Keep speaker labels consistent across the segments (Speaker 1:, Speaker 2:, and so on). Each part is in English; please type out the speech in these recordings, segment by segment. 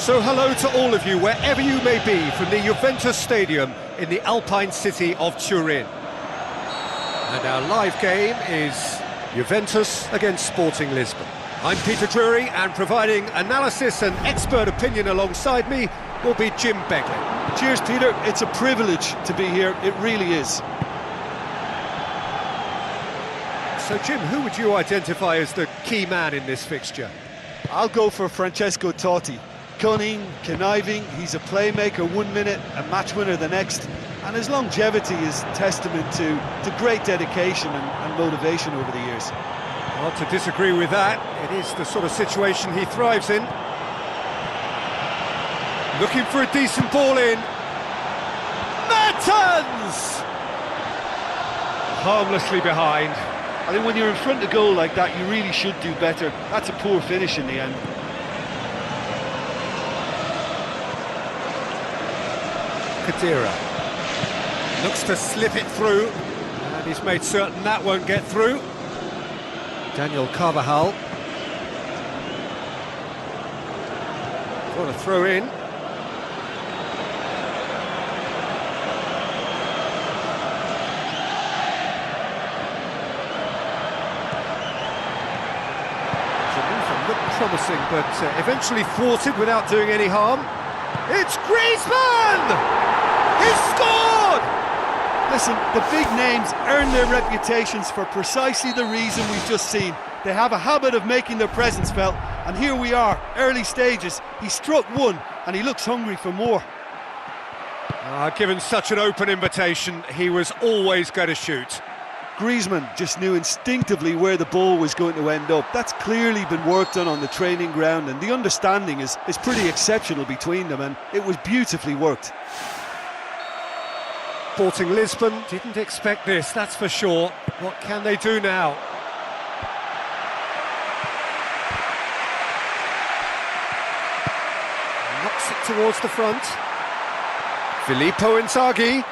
Speaker 1: So hello to all of you, wherever you may be, from the Juventus Stadium in the Alpine city of Turin. And our live game is Juventus against Sporting Lisbon. I'm Peter Drury, and providing analysis and expert opinion alongside me will be Jim Begley.
Speaker 2: Cheers, Peter. It's a privilege to be here. It really is.
Speaker 1: So, Jim, who would you identify as the key man in this fixture?
Speaker 2: I'll go for Francesco Totti. Cunning, conniving, he's a playmaker 1 minute, a match winner the next, and his longevity is testament to great dedication and motivation over the years.
Speaker 1: Not to disagree with that. It is the sort of situation he thrives in. Looking for a decent ball in. Mertens! Harmlessly behind.
Speaker 2: I think when you're in front of goal like that, you really should do better. That's a poor finish in the end.
Speaker 1: Khedira looks to slip it through, and he's made certain that won't get through. Daniel Carvajal got a throw in. Looked promising, but eventually thwarted without doing any harm. It's Griezmann! He's scored!
Speaker 2: Listen, the big names earn their reputations for precisely the reason we've just seen. They have a habit of making their presence felt, and here we are, early stages. He struck one, and he looks hungry for more.
Speaker 1: Given such an open invitation, he was always going to shoot.
Speaker 2: Griezmann just knew instinctively where the ball was going to end up. That's clearly been worked on the training ground, and the understanding is pretty exceptional between them, and it was beautifully worked.
Speaker 1: Sporting Lisbon didn't expect this, that's for sure. What can they do now? Knocks it towards the front. Filippo Inzaghi.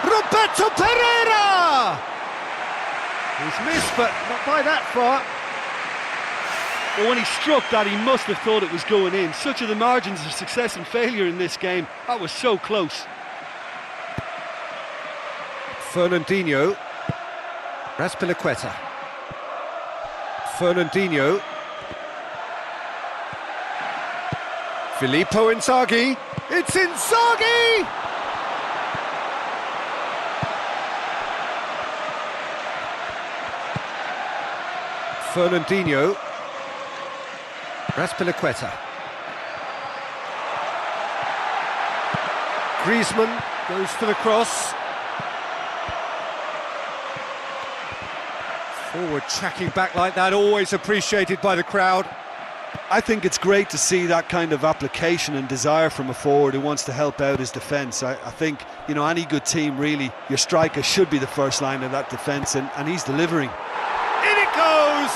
Speaker 1: Roberto Pereira! He's missed, but not by that far.
Speaker 2: Well, when he struck that, he must have thought it was going in. Such are the margins of success and failure in this game. That was so close.
Speaker 1: Fernandinho. Raspilicueta. Fernandinho. Filippo Inzaghi. It's Inzaghi! Fernandinho. Raspilicueta. Griezmann goes for the cross. Forward tracking back like that, always appreciated by the crowd.
Speaker 2: I think it's great to see that kind of application and desire from a forward who wants to help out his defence. I think, you know, any good team, really, your striker should be the first line of that defence, and he's delivering.
Speaker 1: In it goes!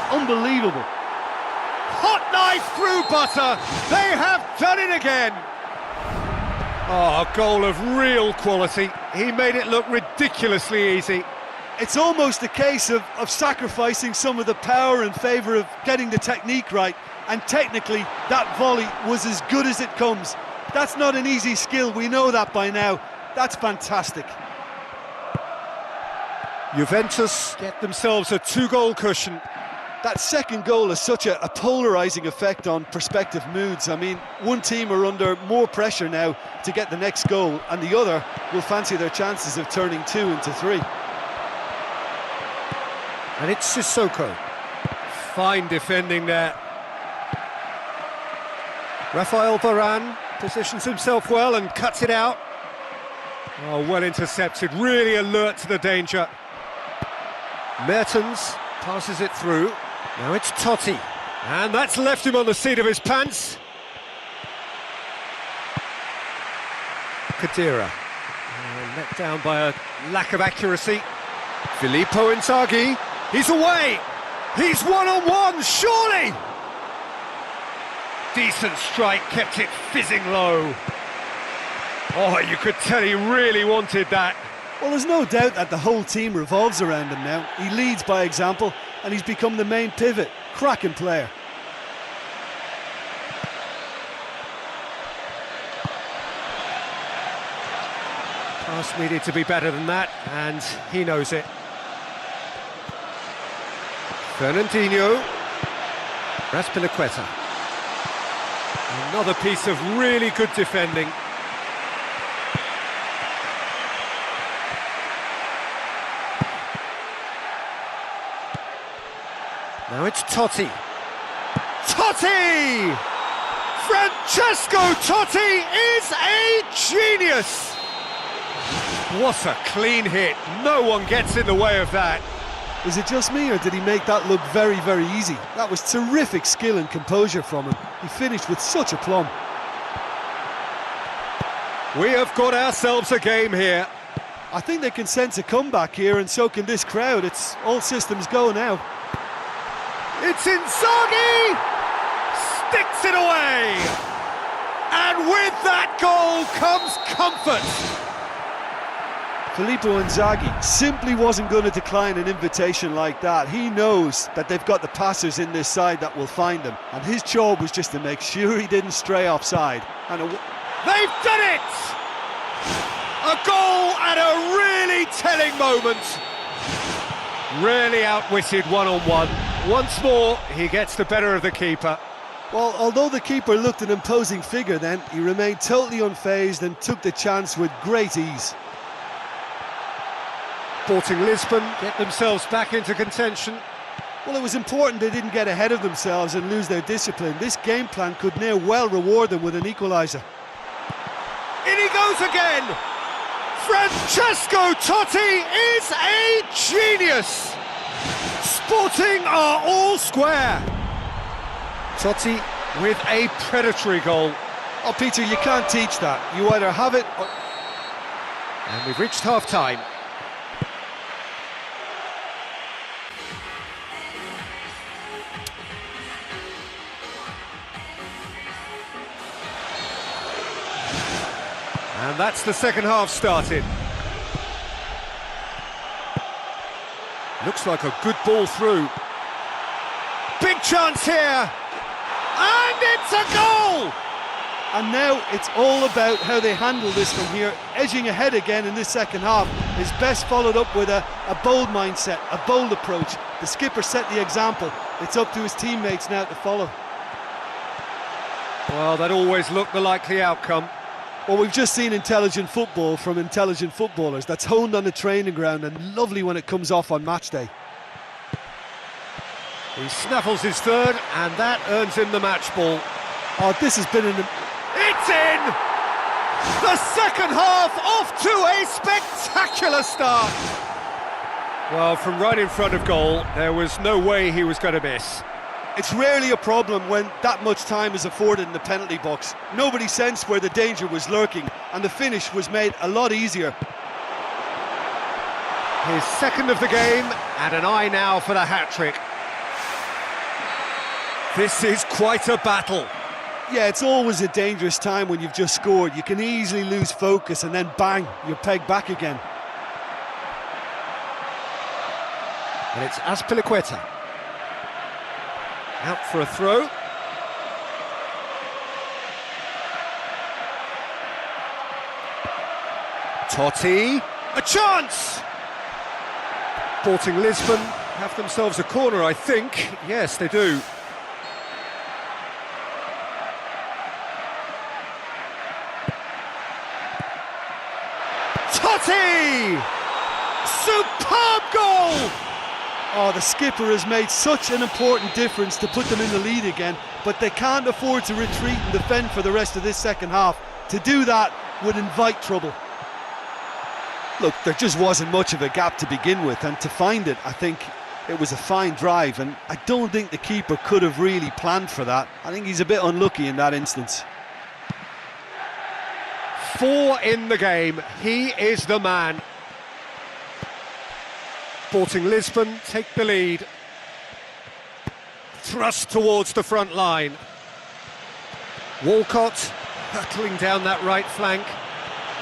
Speaker 2: Unbelievable.
Speaker 1: Hot knife through butter. They have done it again. Oh, a goal of real quality. He made it look ridiculously easy.
Speaker 2: It's almost a case of sacrificing some of the power in favour of getting the technique right, and technically that volley was as good as it comes. That's not an easy skill, we know that by now. That's fantastic.
Speaker 1: Juventus get themselves a 2-goal cushion.
Speaker 2: That second goal has such a polarising effect on prospective moods. I mean, one team are under more pressure now to get the next goal, and the other will fancy their chances of turning 2 into 3.
Speaker 1: And it's Sissoko. Fine defending there. Rafael Varane positions himself well and cuts it out. Oh, well intercepted, really alert to the danger. Mertens passes it through. Now it's Totti. And that's left him on the seat of his pants. Khedira. Let down by a lack of accuracy. Filippo Inzaghi. He's away! He's one-on-one, surely! Decent strike, kept it fizzing low. Oh, you could tell he really wanted that.
Speaker 2: Well, there's no doubt that the whole team revolves around him now. He leads by example, and he's become the main pivot. Cracking player.
Speaker 1: Pass needed to be better than that, and he knows it. Fernandinho. Azpilicueta. Another piece of really good defending. Now it's Totti. Totti! Francesco Totti is a genius! What a clean hit. No one gets in the way of that.
Speaker 2: Is it just me, or did he make that look very, very easy? That was terrific skill and composure from him. He finished with such aplomb.
Speaker 1: We have got ourselves a game here.
Speaker 2: I think they can sense a comeback here, and so can this crowd. It's all systems go now.
Speaker 1: It's Inzaghi! Sticks it away! And with that goal comes comfort.
Speaker 2: Filippo Inzaghi simply wasn't going to decline an invitation like that. He knows that they've got the passers in this side that will find him, and his job was just to make sure he didn't stray offside. And
Speaker 1: they've done it! A goal at a really telling moment. Really outwitted one-on-one. Once more, he gets the better of the keeper.
Speaker 2: Well, although the keeper looked an imposing figure then, he remained totally unfazed and took the chance with great ease.
Speaker 1: Sporting Lisbon get themselves back into contention.
Speaker 2: Well, it was important they didn't get ahead of themselves and lose their discipline. This game plan could now well reward them with an equaliser.
Speaker 1: In he goes again! Francesco Totti is a genius! Sporting are all square. Totti with a predatory goal.
Speaker 2: Oh, Peter, you can't teach that. You either have it or...
Speaker 1: And we've reached half-time. And that's the second half started. Looks like a good ball through. Big chance here! And it's a goal!
Speaker 2: And now it's all about how they handle this from here. Edging ahead again in this second half is best followed up with a bold mindset, a bold approach. The skipper set the example. It's up to his teammates now to follow.
Speaker 1: Well, that always looked the likely outcome.
Speaker 2: Well, we've just seen intelligent football from intelligent footballers. That's honed on the training ground and lovely when it comes off on match day.
Speaker 1: He snaffles his third, and that earns him the match ball.
Speaker 2: Oh, this has been
Speaker 1: It's in! The second half off to a spectacular start. Well, from right in front of goal, there was no way he was going to miss.
Speaker 2: It's rarely a problem when that much time is afforded in the penalty box. Nobody sensed where the danger was lurking, and the finish was made a lot easier.
Speaker 1: His second of the game, and an eye now for the hat-trick. This is quite a battle.
Speaker 2: Yeah, it's always a dangerous time when you've just scored. You can easily lose focus and then bang, you're pegged back again.
Speaker 1: And it's Azpilicueta. Out for a throw. Totti. A chance! Sporting Lisbon have themselves a corner, I think. Yes, they do. Totti! Superb goal!
Speaker 2: Oh, the skipper has made such an important difference to put them in the lead again, but they can't afford to retreat and defend for the rest of this second half. To do that would invite trouble. Look, there just wasn't much of a gap to begin with, and to find it, I think it was a fine drive, and I don't think the keeper could have really planned for that. I think he's a bit unlucky in that instance.
Speaker 1: 4 in the game. He is the man. Sporting Lisbon take the lead. Thrust towards the front line. Walcott hurtling down that right flank.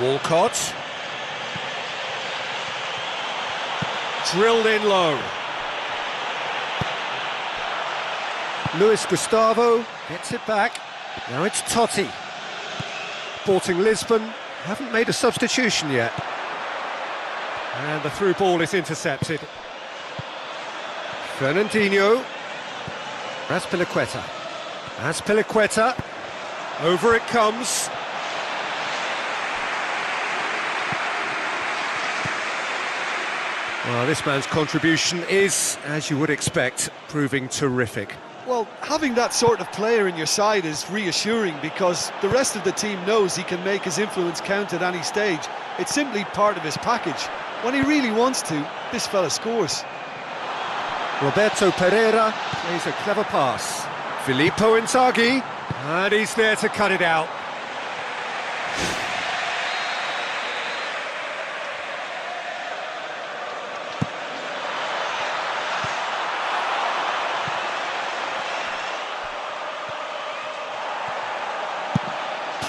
Speaker 1: Walcott. Drilled in low. Luis Gustavo gets it back. Now it's Totti. Sporting Lisbon haven't made a substitution yet. And the through ball is intercepted. Fernandinho. Azpilicueta. Over it comes. Well, this man's contribution is, as you would expect, proving terrific.
Speaker 2: Well, having that sort of player in your side is reassuring because the rest of the team knows he can make his influence count at any stage. It's simply part of his package. When he really wants to, this fella scores.
Speaker 1: Roberto Pereira plays a clever pass. Filippo Inzaghi, and he's there to cut it out.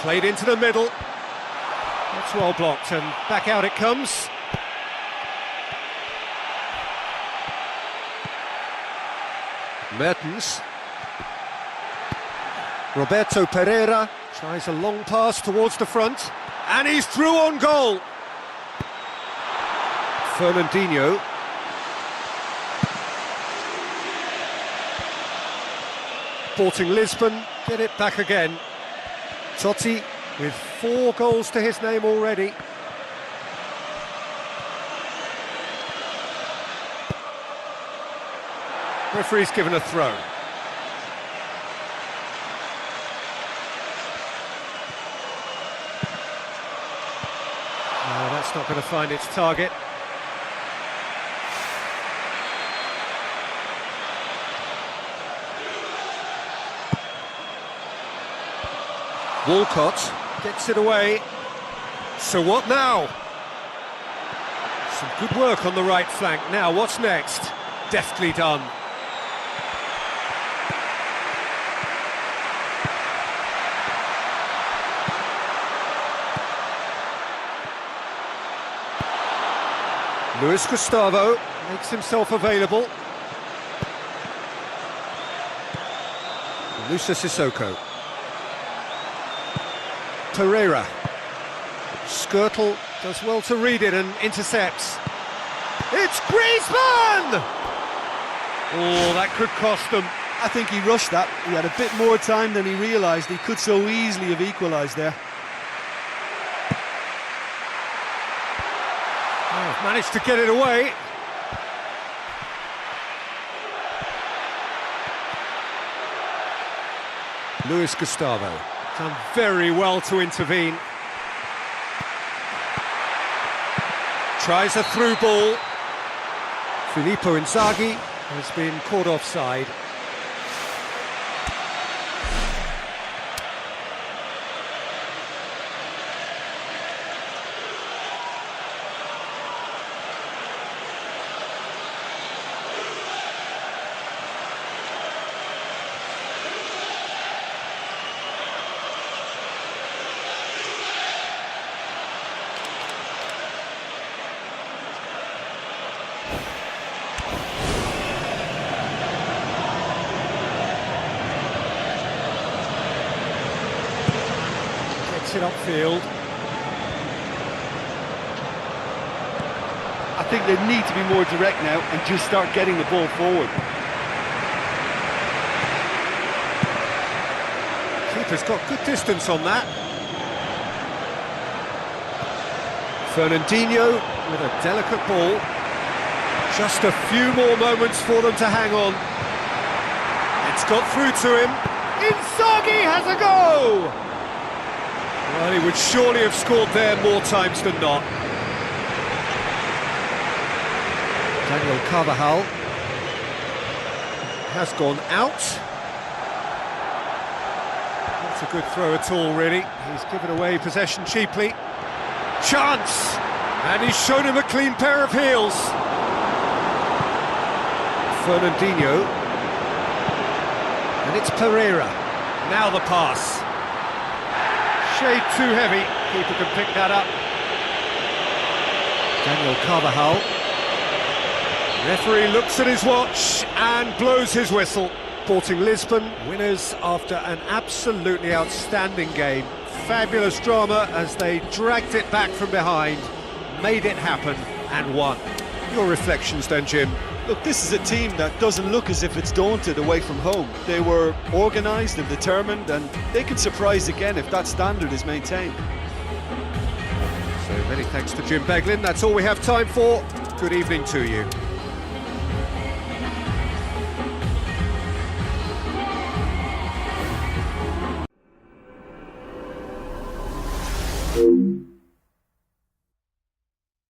Speaker 1: Played into the middle. That's well blocked, and back out it comes. Mertens. Roberto Pereira tries a long pass towards the front, and he's through on goal. Fernandinho. Sporting Lisbon get it back again. Totti with 4 goals to his name already. Referee's given a throw. No, that's not going to find its target. Walcott gets it away. So what now? Some good work on the right flank. Now what's next? Deftly done. Luis Gustavo makes himself available. Luisa Sissoko. Pereira. Skirtle does well to read it and intercepts. It's Griezmann! Oh, that could cost them.
Speaker 2: I think he rushed that. He had a bit more time than he realised. He could so easily have equalised there.
Speaker 1: Oh, managed to get it away. Luis Gustavo done very well to intervene. Tries a through ball. Filippo Inzaghi has been caught offside. It upfield.
Speaker 2: I think they need to be more direct now and just start getting the ball forward.
Speaker 1: Keeper's got good distance on that. Fernandinho with a delicate ball. Just a few more moments for them to hang on. It's got through to him. Inzaghi has a go! Well, he would surely have scored there more times than not. Daniel Carvajal has gone out. Not a good throw at all, really. He's given away possession cheaply. Chance! And he's shown him a clean pair of heels. Fernandinho. And it's Pereira. Now the pass. Shade too heavy, keeper can pick that up. Daniel Carvajal. Referee looks at his watch and blows his whistle. Sporting Lisbon, winners after an absolutely outstanding game. Fabulous drama as they dragged it back from behind, made it happen, and 1. Your reflections then, Jim?
Speaker 2: Look, this is a team that doesn't look as if it's daunted away from home. They were organised and determined, and they can surprise again if that standard is maintained.
Speaker 1: So many thanks to Jim Beglin. That's all we have time for. Good evening to you.